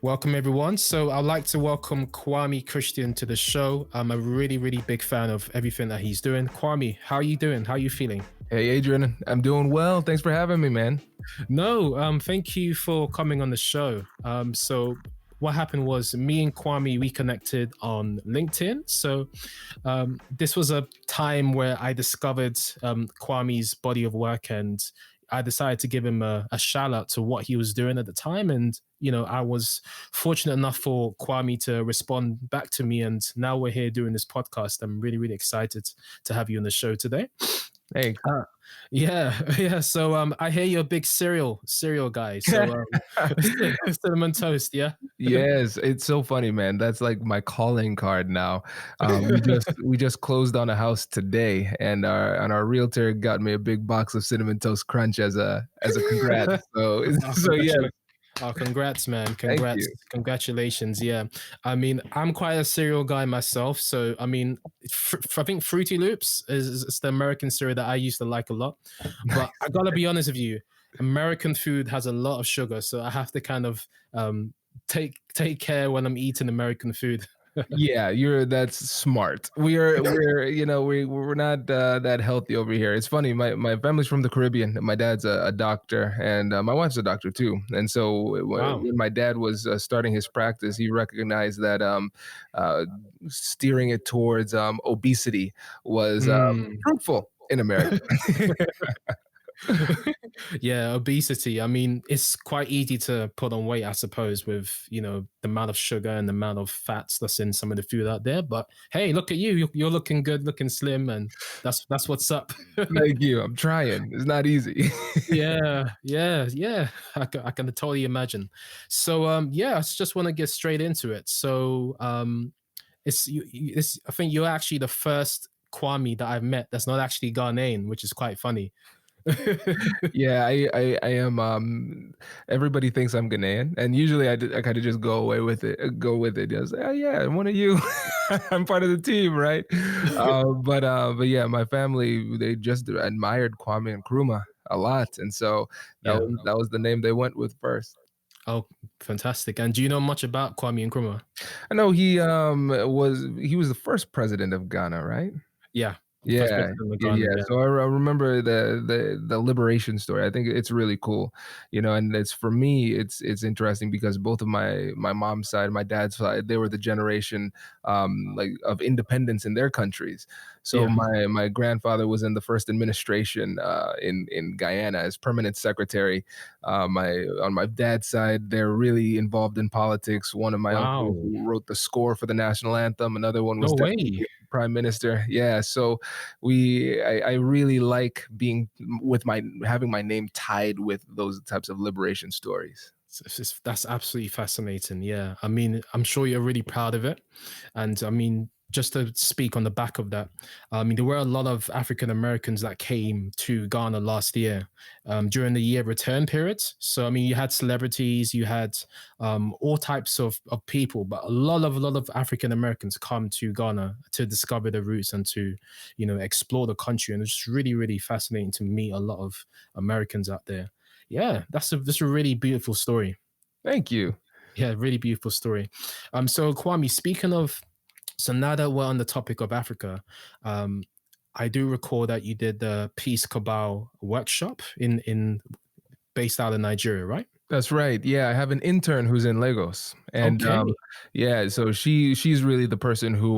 Welcome, everyone. So I'd like to welcome Kwame Christian to the show. I'm a really, really big fan of everything that he's doing. Kwame, how are you doing? How are you feeling? Hey, Adrian, I'm doing well. Thanks for having me, man. No, thank you for coming on the show. So what happened was me and Kwame, we connected on LinkedIn. So this was a time where I discovered Kwame's body of work, and I decided to give him a shout out to what he was doing at the time. And, I was fortunate enough for Kwame to respond back to me. And now we're here doing this podcast. I'm really, really excited to have you on the show today. Hey, Yeah. So I hear you're a big cereal guy. So cinnamon toast, yeah. yes, it's so funny, man. That's like my calling card now. We just closed on a house today, and our realtor got me a big box of cinnamon toast crunch as a congrats. So Oh, so yeah, congrats, man. thank Congrats. you. Congratulations. Yeah. I mean, I'm quite a cereal guy myself. So, I mean, I think Fruity Loops is the American cereal that I used to like a lot. But I got to be honest with you, American food has a lot of sugar. So I have to kind of take care when I'm eating American food. Yeah, that's smart. We're not that healthy over here. It's funny. My family's from the Caribbean. My dad's a doctor, and my wife's a doctor too. And so Wow. when my dad was starting his practice, he recognized that uh, steering it towards obesity was Mm. fruitful in America. Yeah, obesity. I mean, it's quite easy to put on weight, I suppose, with the amount of sugar and the amount of fats that's in some of the food out there. But hey, look at you. You're looking good, looking slim, and that's what's up. Thank you. I'm trying. It's not easy. Yeah. I can totally imagine. So yeah, I just want to get straight into it. So I think you're actually the first Kwame that I've met that's not actually Ghanaian, which is quite funny. Yeah, I am. Everybody thinks I'm Ghanaian, and usually I kind of just go away with it, go with it. Just oh yeah, I'm one of you. I'm part of the team, right? But yeah, my family they just admired Kwame Nkrumah a lot, and so Yeah. that was the name they went with first. Oh, fantastic. And do you know much about Kwame Nkrumah? I know he was the first president of Ghana, right? Yeah. First Yeah, president of yeah, Ghana, yeah. yeah. So I remember the liberation story. I think it's really cool, and it's for me, it's interesting because both of my mom's side, my dad's side, they were the generation like of independence in their countries. So Yeah. my grandfather was in the first administration in Guyana as permanent secretary. My on my dad's side, they're really involved in politics. One of my uncles Wow. wrote the score for the national anthem. Another one was No deputy way. prime minister. Yeah, so I really like being with my having my name tied with those types of liberation stories. That's absolutely fascinating. Yeah. I mean, I'm sure you're really proud of it. And I mean, just to speak on the back of that, I mean, there were a lot of African Americans that came to Ghana last year during the year return periods. So, I mean, you had celebrities, you had all types of people, but a lot of African Americans come to Ghana to discover their roots and to, explore the country. And it's just really, really fascinating to meet a lot of Americans out there. Yeah, that's a really beautiful story. Thank you. Yeah, really beautiful story. So Kwame, speaking of, so now that we're on the topic of Africa, um, I do recall that you did the Peace Cabal workshop in based out of Nigeria, right? That's right. Yeah, I have an intern who's in Lagos, and Okay. yeah, so she's really the person who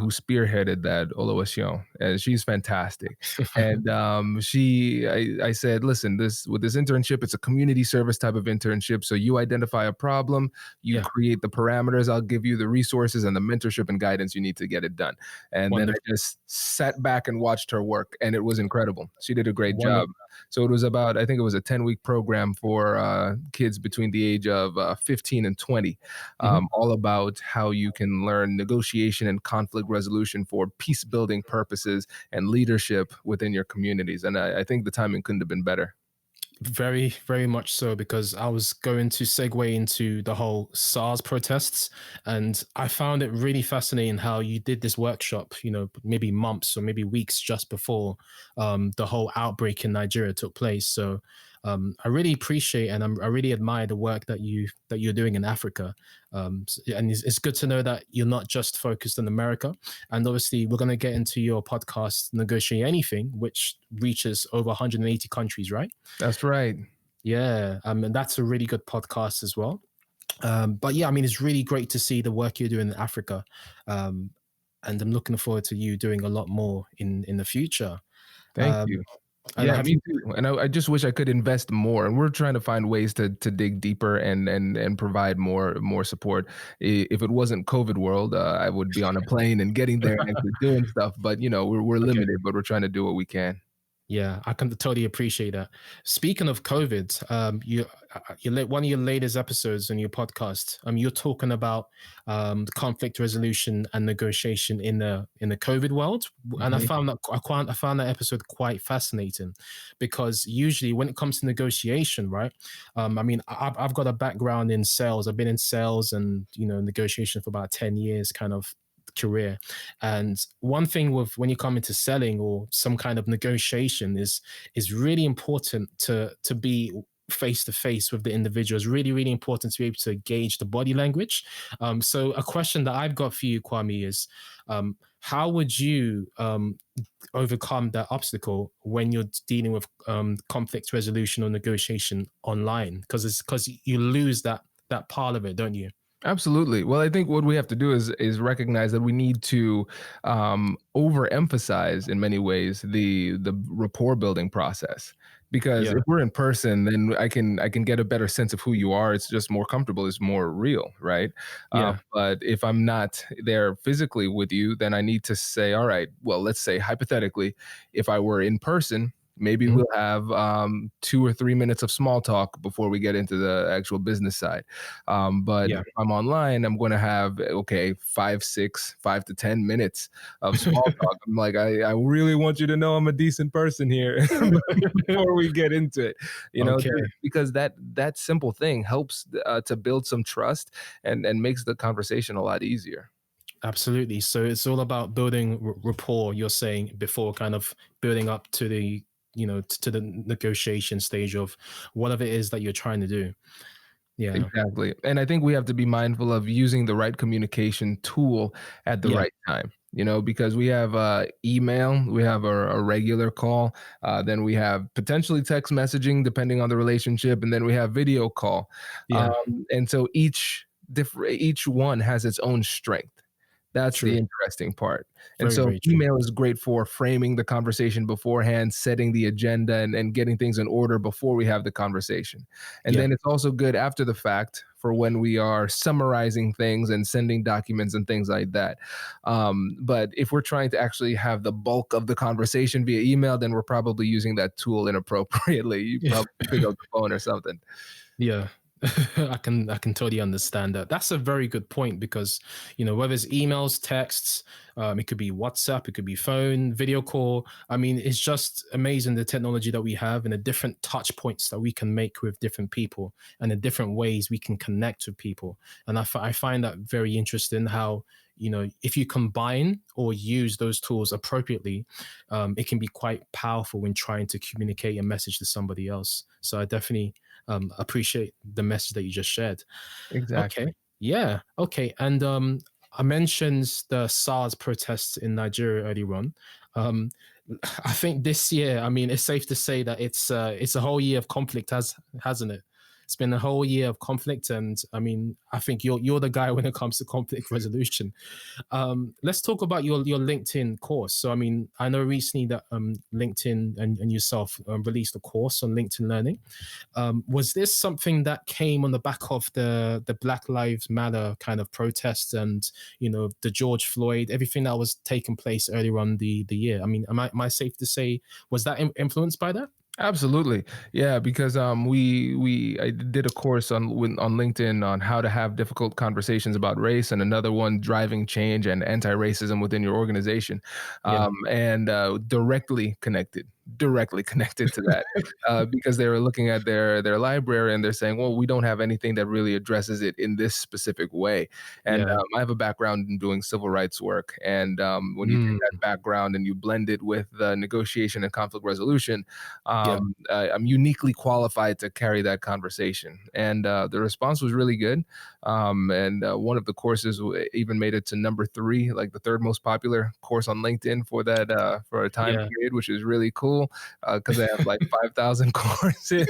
spearheaded that Olawasian, and she's fantastic. And I said, listen, this with this internship, it's a community service type of internship. So you identify a problem, you Yeah, create the parameters, I'll give you the resources and the mentorship and guidance you need to get it done. And then I wonderful, just sat back and watched her work, and it was incredible. She did a great job. wonderful. So it was about, I think it was a 10-week program for kids between the age of 15 and 20, Mhm. all about how you can learn negotiation and conflict resolution for peace building purposes and leadership within your communities. And I think the timing couldn't have been better. Very, very much so, because I was going to segue into the whole SARS protests. And I found it really fascinating how you did this workshop, maybe months or maybe weeks just before the whole outbreak in Nigeria took place. So I really appreciate and I really admire the work that you're doing in Africa. And it's good to know that you're not just focused on America. And obviously, we're going to get into your podcast, Negotiate Anything, which reaches over 180 countries, right? That's right. Yeah, and that's a really good podcast as well. But yeah, I mean, it's really great to see the work you're doing in Africa, um, and I'm looking forward to you doing a lot more in the future. Thank Um, you. and Yeah, have me you? too. And I just wish I could invest more. And we're trying to find ways to dig deeper and provide more support. If it wasn't COVID world, I would be on a plane and getting there and actually doing stuff. But we're Okay. limited, but we're trying to do what we can. Yeah, I can totally appreciate that. Speaking of COVID, one of your latest episodes on your podcast, you're talking about conflict resolution and negotiation in the COVID world, and Mhm. I found that episode quite fascinating, because usually when it comes to negotiation, right? I've got a background in sales. I've been in sales and negotiation for about 10 years, kind of career. And one thing with when you come into selling or some kind of negotiation is really important to be face to face with the individual. It's really, really important to be able to gauge the body language. So a question that I've got for you, Kwame, is how would you overcome that obstacle when you're dealing with conflict resolution or negotiation online? Because you lose that part of it, don't you? Absolutely. Well, I think what we have to do is recognize that we need to overemphasize in many ways the rapport building process. Because Yeah, if we're in person, then I can get a better sense of who you are. It's just more comfortable. It's more real, right? yeah, But if I'm not there physically with you, then I need to say, all right. Well, let's say hypothetically, if I were in person, maybe mhm, we'll have 2 or 3 minutes of small talk before we get into the actual business side. But yeah. if I'm online, I'm going to have, okay, 5 to 10 minutes of small talk. I'm like, I really want you to know I'm a decent person here before we get into it, Okay. because that simple thing helps to build some trust and makes the conversation a lot easier. Absolutely. So it's all about building rapport, you're saying, before kind of building up to to the negotiation stage of whatever it is that you're trying to do. Yeah. Exactly. And I think we have to be mindful of using the right communication tool at the Yeah. right time, because we have email, we have a regular call, then we have potentially text messaging, depending on the relationship, and then we have video call. Yeah. And so each one has its own strength. That's the True. interesting part. And Very, so very true. email is great for framing the conversation beforehand, setting the agenda and getting things in order before we have the conversation. And Yeah. then it's also good after the fact for when we are summarizing things and sending documents and things like that. But if we're trying to actually have the bulk of the conversation via email, then we're probably using that tool inappropriately. You Yeah. probably pick up the phone or something. Yeah. I can totally understand that. That's a very good point, because whether it's emails, texts, it could be WhatsApp, it could be phone, video call. I mean, it's just amazing the technology that we have and the different touch points that we can make with different people and the different ways we can connect with people. And I find that very interesting, how if you combine or use those tools appropriately, it can be quite powerful when trying to communicate a message to somebody else. So I definitely appreciate the message that you just shared. Okay. Exactly. Yeah. Okay. And I mentioned the SARS protests in Nigeria earlier on. Um, I think this year, I mean, it's safe to say that it's a whole year of conflict, hasn't it? It's been a whole year of conflict, and I mean, I think you're the guy when it comes to conflict resolution. Let's talk about your LinkedIn course. So, I mean, I know recently that LinkedIn and yourself released a course on LinkedIn Learning. Was this something that came on the back of the Black Lives Matter kind of protests and the George Floyd, everything that was taking place earlier on the year? I mean, am I safe to say, was that influenced by that? Absolutely. Yeah, because we I did a course on LinkedIn on how to have difficult conversations about race, and another one driving change and anti-racism within your organization. Yeah. And directly connected directly connected to that, because they were looking at their library and they're saying, well, we don't have anything that really addresses it in this specific way. And Yeah. I have a background in doing civil rights work, and when you take Mm, that background and you blend it with negotiation and conflict resolution, yeah. I'm uniquely qualified to carry that conversation. And the response was really good. And one of the courses even made it to number 3, like the third most popular course on LinkedIn for that for a time Yeah. period, which is really cool because I have like 5,000 courses.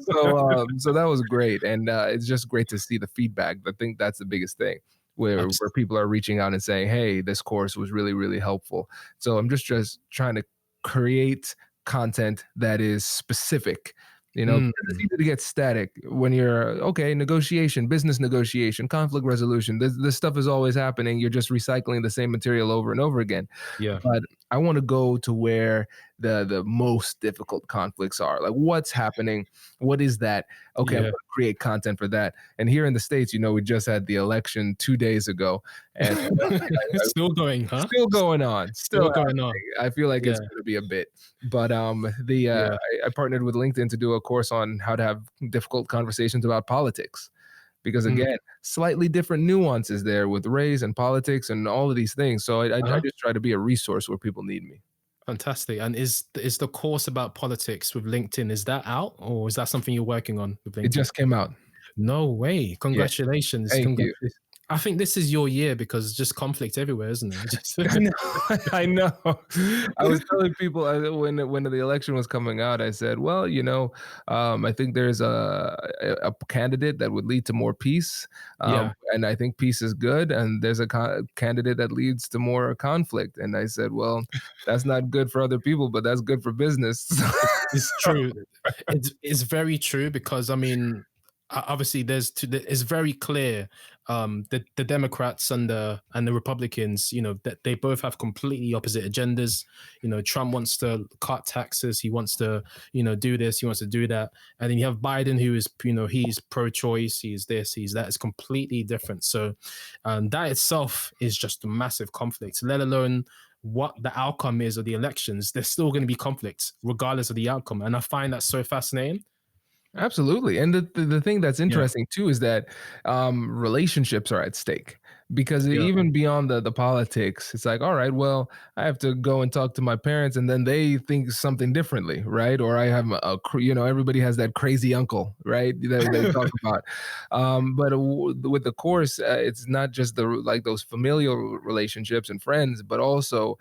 So that was great, and it's just great to see the feedback. I think that's the biggest thing. Where Abs- people are reaching out and saying, "Hey, this course was really really helpful." So I'm just trying to create content that is specific, mm, because it's easy to get static when you're okay, negotiation, business negotiation, conflict resolution. This stuff is always happening. You're just recycling the same material over and over again. yeah. But I want to go to where the most difficult conflicts are. Like what's happening? What is that? Okay, I'm Yeah. going to create content for that. And here in the States, we just had the election 2 days ago, and Still going, huh? still going on, still Still going on. happening. I feel like Yeah. it's going to be a bit, but the Yeah. I partnered with LinkedIn to do a course on how to have difficult conversations about politics, because Mm, again, slightly different nuances there with race and politics and all of these things. So I uh-huh. just try to be a resource where people need me. Fantastic. And is the course about politics with LinkedIn, is that out or is that something you're working on with It LinkedIn? just came out. No way. Yeah, Congratulations. thank you. Congratulations. I think this is your year because just conflict everywhere, isn't it? Just I know. I know. I was telling people when the election was coming out, I said, "Well, I think there's a candidate that would lead to more peace, yeah. and I think peace is good, and there's a candidate that leads to more conflict." And I said, "Well, that's not good for other people, but that's good for business." It's true. It's very true because I mean, obviously, it's very clear. The Democrats and the Republicans, that they both have completely opposite agendas. Trump wants to cut taxes. He wants to, do this. He wants to do that. And then you have Biden, who is, he's pro-choice. He's this. He's that. It's completely different. So, that itself is just a massive conflict. Let alone what the outcome is of the elections, there's still going to be conflicts regardless of the outcome. And I find that so fascinating. Absolutely. And the thing that's Yeah. interesting too is that relationships are at stake, because Yeah. even beyond the politics, it's like, all right, well, I have to go and talk to my parents and then they think something differently, right? Or I have everybody has that crazy uncle, right? That they talk about. But with the course, it's not just like those familial relationships and friends, but also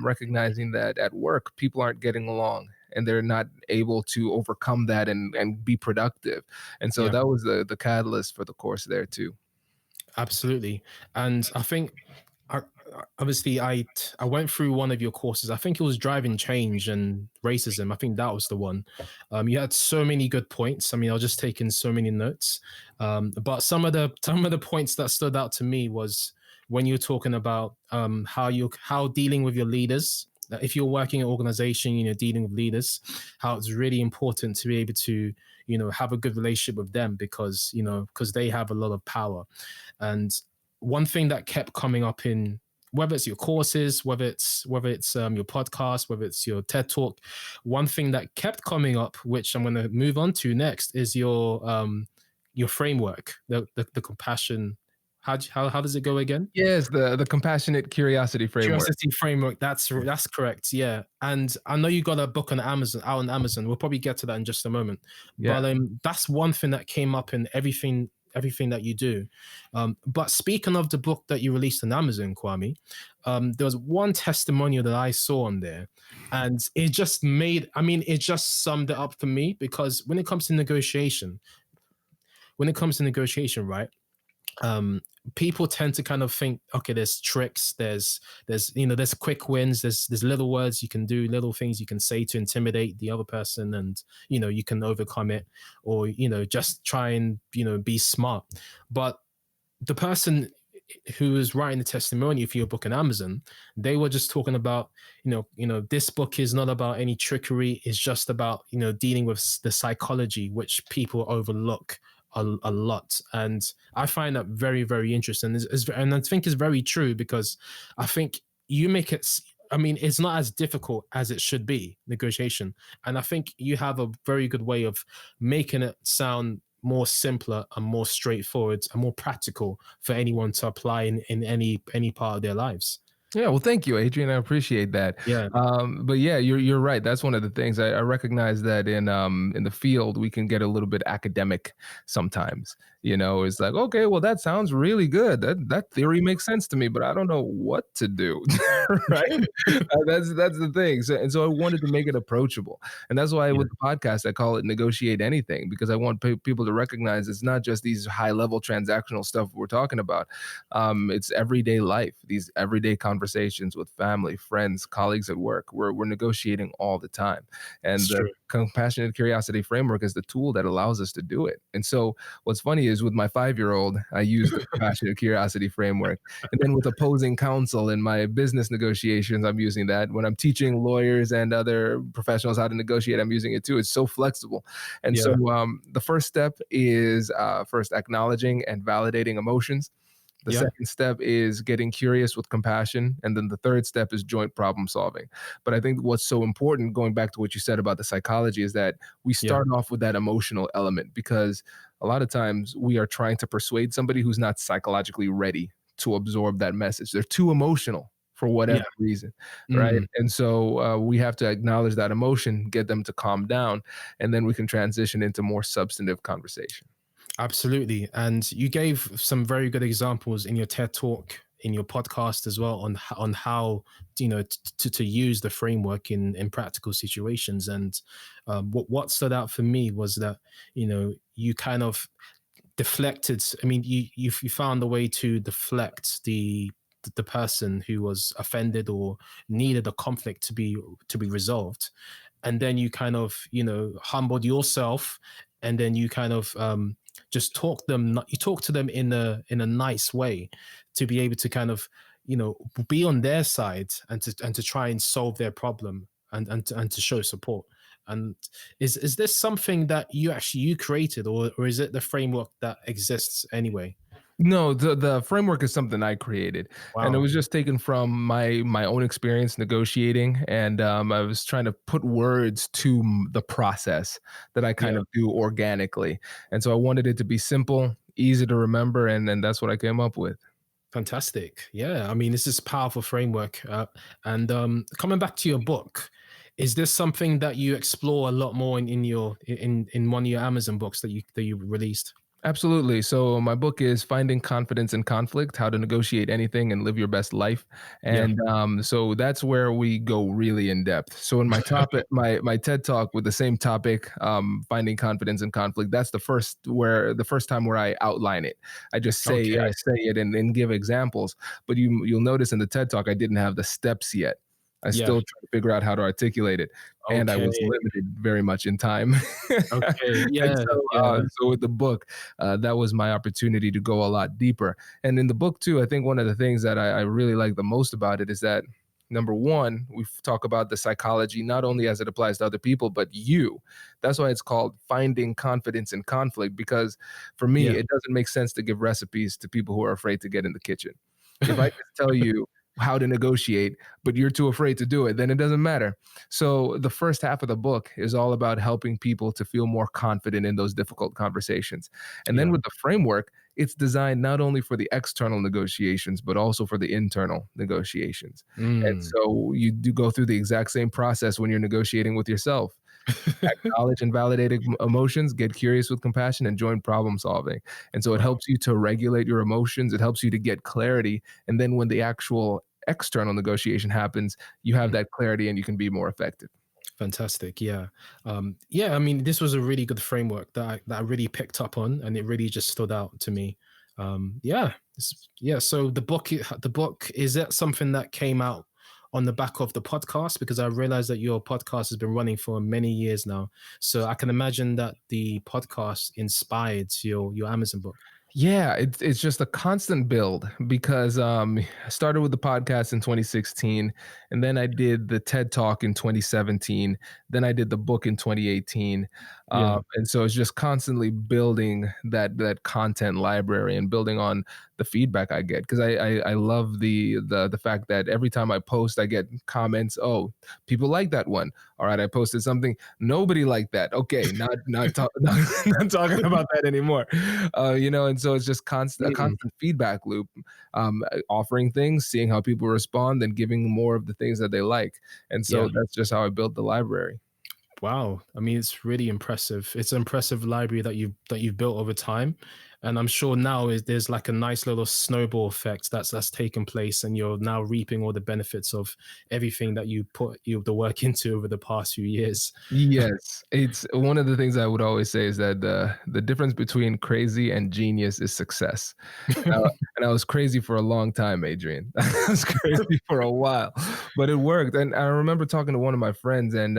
recognizing that at work, people aren't getting along and they're not able to overcome that and be productive. And so Yeah. that was the catalyst for the course there too. Absolutely. And I think I, obviously I went through one of your courses. I think it was driving change and racism. I think that was the one. You had so many good points. I mean, I was just taking so many notes. But some of the points that stood out to me was when you're talking about how dealing with your leaders. If you're working in an organization, dealing with leaders, how it's really important to be able to, have a good relationship with them because they have a lot of power. And one thing that kept coming up in whether it's your courses, whether it's your podcast, whether it's your TED talk, one thing that kept coming up, which I'm going to move on to next, is your framework, the compassion. How does it go again? Yes, the compassionate curiosity framework. Curiosity framework. That's correct. Yeah, and I know you got a book on Amazon out on Amazon. We'll probably get to that in just a moment. Yeah. But that's one thing that came up in everything that you do. But speaking of the book that you released on Amazon, Kwame, there was one testimonial that I saw on there, and it just summed it up for me because when it comes to negotiation, right? People tend to kind of think, okay, there's tricks, there's quick wins, there's little words you can do, little things you can say to intimidate the other person, and you can overcome it, or just try and be smart. But the person who was writing the testimony for your book on Amazon, they were just talking about, this book is not about any trickery. It's just about, dealing with the psychology, which people overlook a lot. And I find that very, very interesting. And I think it's very true because I think you make it, I mean, it's not as difficult as it should be, negotiation. And I think you have a very good way of making it sound more simpler and more straightforward and more practical for anyone to apply in any part of their lives. Yeah, well, thank you, Adrian. I appreciate that. Yeah, But yeah, you're right. That's one of the things I recognize that in the field we can get a little bit academic sometimes. You know, it's like, okay, well, that sounds really good. That theory makes sense to me, but I don't know what to do. Right? That's the thing. So I wanted to make it approachable, and that's why yeah, with the podcast I call it "Negotiate Anything" because I want people to recognize it's not just these high level transactional stuff we're talking about. It's everyday life, these everyday conversations with family, friends, colleagues at work. We're negotiating all the time. And it's the true. compassionate curiosity framework is the tool that allows us to do it. And so what's funny is with my 5-year-old, I use the compassionate curiosity framework. And then with opposing counsel in my business negotiations, I'm using that. When I'm teaching lawyers and other professionals how to negotiate, I'm using it too. It's so flexible. And so Yeah, the first step is first acknowledging and validating emotions. The yeah, second step is getting curious with compassion. And then the third step is joint problem solving. But I think what's so important, going back to what you said about the psychology, is that we yeah, start off with that emotional element because a lot of times we are trying to persuade somebody who's not psychologically ready to absorb that message. They're too emotional for whatever yeah. reason, right? Mm. And so we have to acknowledge that emotion, get them to calm down, and then we can transition into more substantive conversation. Absolutely. And you gave some very good examples in your TED talk, in your podcast as well, on how to use the framework in practical situations. And what stood out for me was that you kind of deflected. I mean, you found a way to deflect the person who was offended or needed a conflict to be resolved, and then you kind of humbled yourself, and then you kind of just you talk to them in a nice way to be able to kind of be on their side and to try and solve their problem and to show support. And is this something that you created, or is it the framework that exists anyway? No, the framework is something I created, and it Wow. was just taken from my own experience negotiating, and I was trying to put words to the process that I kind Yeah. of do organically, and so I wanted it to be simple, easy to remember, and that's what I came up with. Fantastic. Yeah. I mean, this is a powerful framework. And coming back to your book, is this something that you explore a lot more in one of your Amazon books that you released? Absolutely. So my book is Finding Confidence in Conflict: How to Negotiate Anything and Live Your Best Life. Yeah. And so that's where we go really in depth. So in my topic, my TED talk with the same topic, Finding Confidence in Conflict, that's the first time where I outline it. I Okay. say it and give examples. But you'll notice in the TED talk I didn't have the steps yet. I Yeah. still try to figure out how to articulate it, and I Okay. was limited very much in time. Okay. And Yeah. so, Yeah. so with the book, that was my opportunity to go a lot deeper. And in the book too, I think one of the things that I really like the most about it is that number one, we talk about the psychology not only as it applies to other people, but you. That's why it's called Finding Confidence in Conflict. Because for me, Yeah. it doesn't make sense to give recipes to people who are afraid to get in the kitchen. If I just tell you how to negotiate, but you're too afraid to do it, then it doesn't matter. So the first half of the book is all about helping people to feel more confident in those difficult conversations. And then Yeah. with the framework, it's designed not only for the external negotiations, but also for the internal negotiations. And Mm. so you do go through the exact same process when you're negotiating with yourself. Acknowledge and validate emotions, get curious with compassion, and join problem solving. And so it Wow. helps you to regulate your emotions. It helps you to get clarity. And then when the actual external negotiation happens, you have that clarity and you can be more effective. Fantastic. Yeah. Yeah. I mean, this was a really good framework that I really picked up on, and it really just stood out to me. Yeah. Yeah. So the book, is that something that came out on the back of the podcast? Because I realized that your podcast has been running for many years now. So I can imagine that the podcast inspired your Amazon book. Yeah, it's just a constant build because I started with the podcast in 2016, and then I did the TED Talk in 2017. Then I did the book in 2018. Yeah. And so it's just constantly building that content library and building on the feedback I get, because I love the fact that every time I post, I get comments. Oh, people like that one. All right, I posted something. Nobody liked that. Okay, not talking about that anymore. And so it's just a Mm, constant feedback loop, offering things, seeing how people respond, and giving more of the things that they like. And so yeah. that's just how I built the library. Wow. I mean, it's really impressive. It's an impressive library that you've built over time. And I'm sure now there's like a nice little snowball effect that's taken place, and you're now reaping all the benefits of everything that you put the work into over the past few years. Yes, it's one of the things I would always say is that the difference between crazy and genius is success. Uh, and I was crazy for a long time, Adrian. I was crazy for a while, but it worked. And I remember talking to one of my friends, and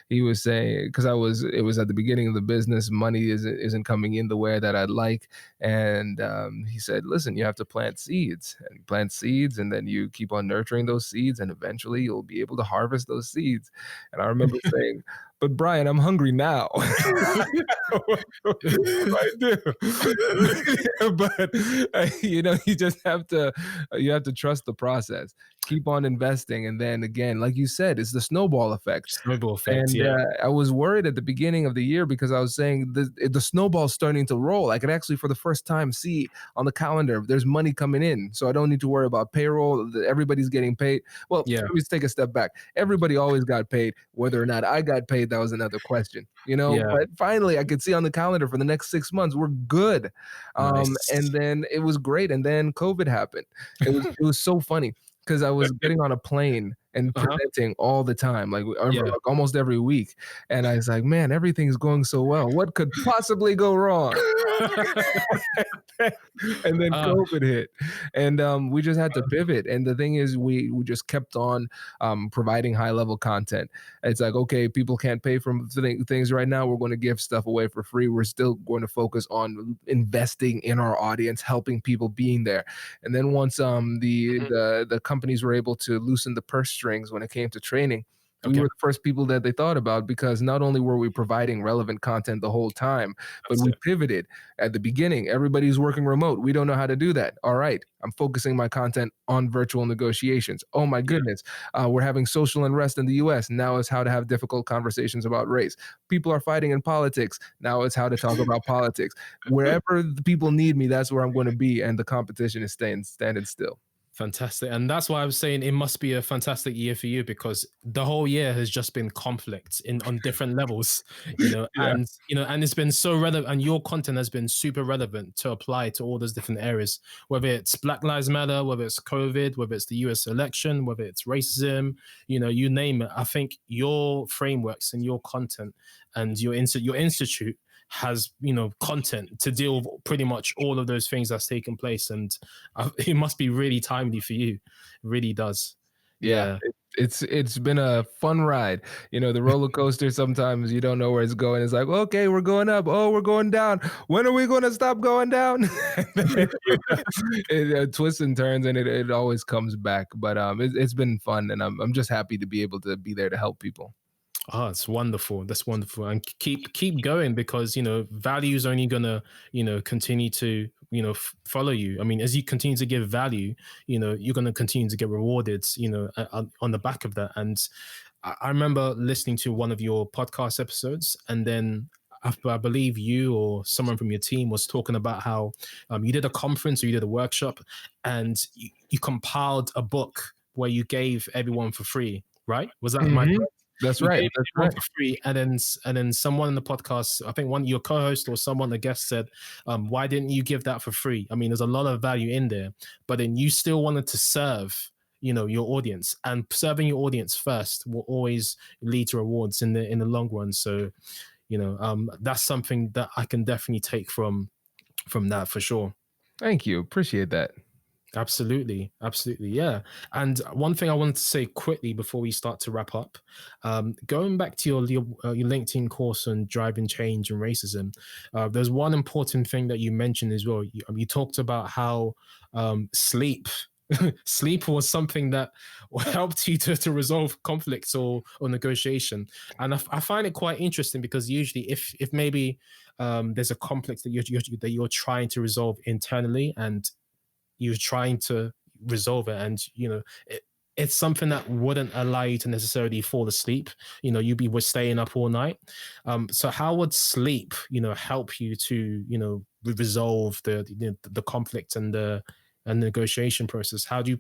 he was saying, because it was at the beginning of the business, money isn't coming in the way that I'd like, and he said, "Listen, you have to plant seeds, and then you keep on nurturing those seeds, and eventually you'll be able to harvest those seeds." And I remember saying, "But Brian, I'm hungry now." What do I do? But you have to trust the process. Keep on investing, and then again, like you said, it's the snowball effect. Snowball effect. And Yeah. I was worried at the beginning of the year, because I was saying the snowball's starting to roll. I could actually, for the first time, see on the calendar there's money coming in, so I don't need to worry about payroll. Everybody's getting paid. Well, Yeah. let me take a step back. Everybody always got paid. Whether or not I got paid, that was another question. Yeah. But finally, I could see on the calendar for the next 6 months we're good. Nice. And then it was great. And then COVID happened. It was so funny, because I was getting on a plane and Uh-huh. presenting all the time, Yeah. like almost every week. And I was like, man, everything's going so well. What could possibly go wrong? And then uh, COVID hit, and we just had to pivot. And the thing is, we just kept on providing high level content. It's like, okay, people can't pay for things right now. We're going to give stuff away for free. We're still going to focus on investing in our audience, helping people being there. And then once mhm. the companies were able to loosen the purse strings when it came to training, we Okay. were the first people that they thought about, because not only were we providing relevant content the whole time, but That's we it. pivoted at the beginning. Everybody's working remote. We don't know how to do that. All right, I'm focusing my content on virtual negotiations. Oh my Yeah. goodness, we're having social unrest in the US. Now it's how to have difficult conversations about race. People are fighting in politics. Now it's how to talk about politics. Wherever the people need me, that's where I'm going to be. And the competition is standing still. Fantastic. And that's why I was saying it must be a fantastic year for you, because the whole year has just been conflict in on different levels, Yeah. and it's been so relevant, and your content has been super relevant to apply to all those different areas, whether it's Black Lives Matter, whether it's COVID, whether it's the US election, whether it's racism, you name it. I think your frameworks and your content and your institute has content to deal with pretty much all of those things that's taken place, and it must be really timely for you. It really does. Yeah, Yeah. it's been a fun ride. The roller coaster, sometimes you don't know where it's going. It's like, okay, we're going up. Oh, we're going down. When are we going to stop going down? And then, it twists and turns, and it always comes back. But it's been fun, and I'm just happy to be able to be there to help people. Oh, it's wonderful. That's wonderful. And keep going, because value is only gonna continue to follow you. I mean, as you continue to give value, you're gonna continue to get rewarded, on the back of that. And I remember listening to one of your podcast episodes, and then I believe you or someone from your team was talking about how you did a conference or you did a workshop, and you compiled a book where you gave everyone for free. Right? Was that my Mhm. That's you right. gave That's everyone right. for free, and then someone in the podcast, I think one your co-host or someone, the guest said, "Why didn't you give that for free? I mean, there's a lot of value in there, but then you still wanted to serve." Your audience, and serving your audience first will always lead to rewards in the long run. So that's something that I can definitely take from that for sure. Thank you. Appreciate that. Absolutely, absolutely, yeah. And one thing I wanted to say quickly before we start to wrap up, going back to your LinkedIn course on driving change and racism, there's one important thing that you mentioned as well. You talked about how sleep sleep was something that helped you to resolve conflicts or negotiation. And I find it quite interesting because usually if maybe there's a conflict that you're trying to resolve internally, and you're trying to resolve it, and it's something that wouldn't allow you to necessarily fall asleep. You'd be staying up all night. So how would sleep help you to resolve the conflict and negotiation process? How do you,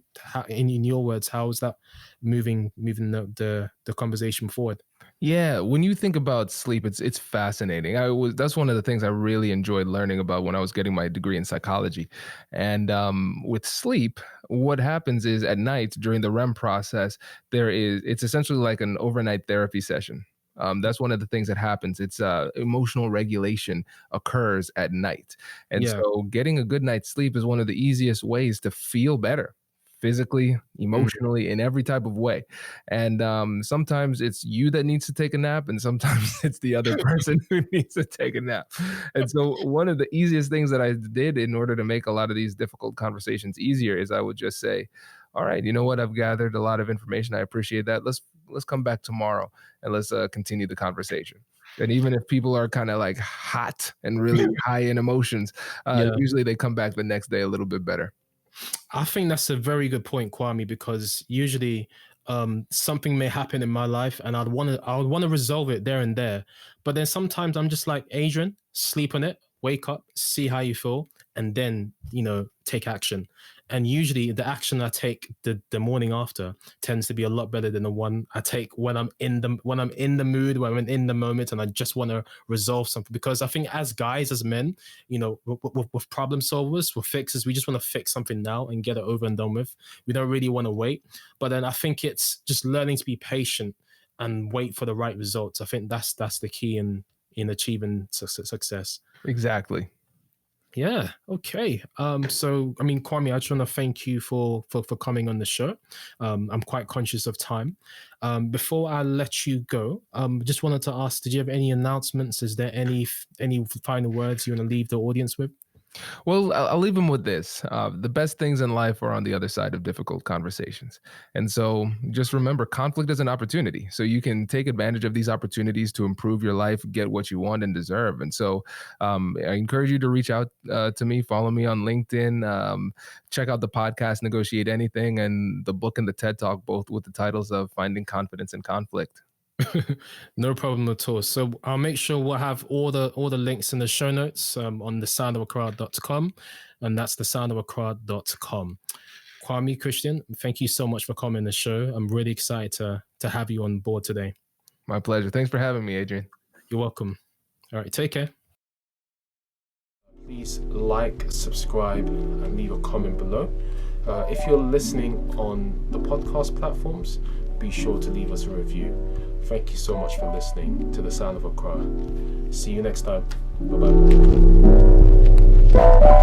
in your words, how is that moving the conversation forward? Yeah, when you think about sleep, it's fascinating. That's one of the things I really enjoyed learning about when I was getting my degree in psychology. And with sleep, what happens is at night during the REM process, it's essentially like an overnight therapy session. That's one of the things that happens. It's emotional regulation occurs at night, and Yeah. so getting a good night's sleep is one of the easiest ways to feel better physically, Mm. emotionally, in every type of way. And sometimes it's you that needs to take a nap, and sometimes it's the other person who needs to take a nap. And so, one of the easiest things that I did in order to make a lot of these difficult conversations easier is I would just say, "All right, you know what? I've gathered a lot of information. I appreciate that. Let's come back tomorrow and let's continue the conversation." And even if people are kind of like hot and really high in emotions, Yeah. usually they come back the next day a little bit better. I think that's a very good point, Kwame, because usually something may happen in my life and I would want to resolve it there and there. But then sometimes I'm just like, Adrian, sleep on it, wake up, see how you feel, and then, take action. And usually the action I take the morning after tends to be a lot better than the one I take when I'm in the mood, when I'm in the moment, and I just want to resolve something. Because I think as guys, as men, with problem solvers, with fixers, we just want to fix something now and get it over and done with. We don't really want to wait. But then I think it's just learning to be patient and wait for the right results. I think that's the key in achieving success. Exactly. Yeah. Okay. So I mean, Kwame, I just want to thank you for coming on the show. I'm quite conscious of time. Before I let you go, just wanted to ask, did you have any announcements? Is there any final words you want to leave the audience with? Well, I'll leave them with this. The best things in life are on the other side of difficult conversations. And so just remember, conflict is an opportunity. So you can take advantage of these opportunities to improve your life, get what you want and deserve. And so I encourage you to reach out to me, follow me on LinkedIn, check out the podcast, Negotiate Anything, and the book and the TED Talk, both with the titles of Finding Confidence in Conflict. No problem at all. So I'll make sure we'll have all the links in the show notes on thesoundofaccra.com, and that's thesoundofaccra.com. Kwame Christian, thank you so much for coming on the show. I'm really excited to have you on board today. My pleasure. Thanks for having me, Adrian. You're welcome. All right, take care. Please like, subscribe, and leave a comment below. If you're listening on the podcast platforms, be sure to leave us a review. Thank you so much for listening to The Sound of Accra. See you next time. Bye-bye.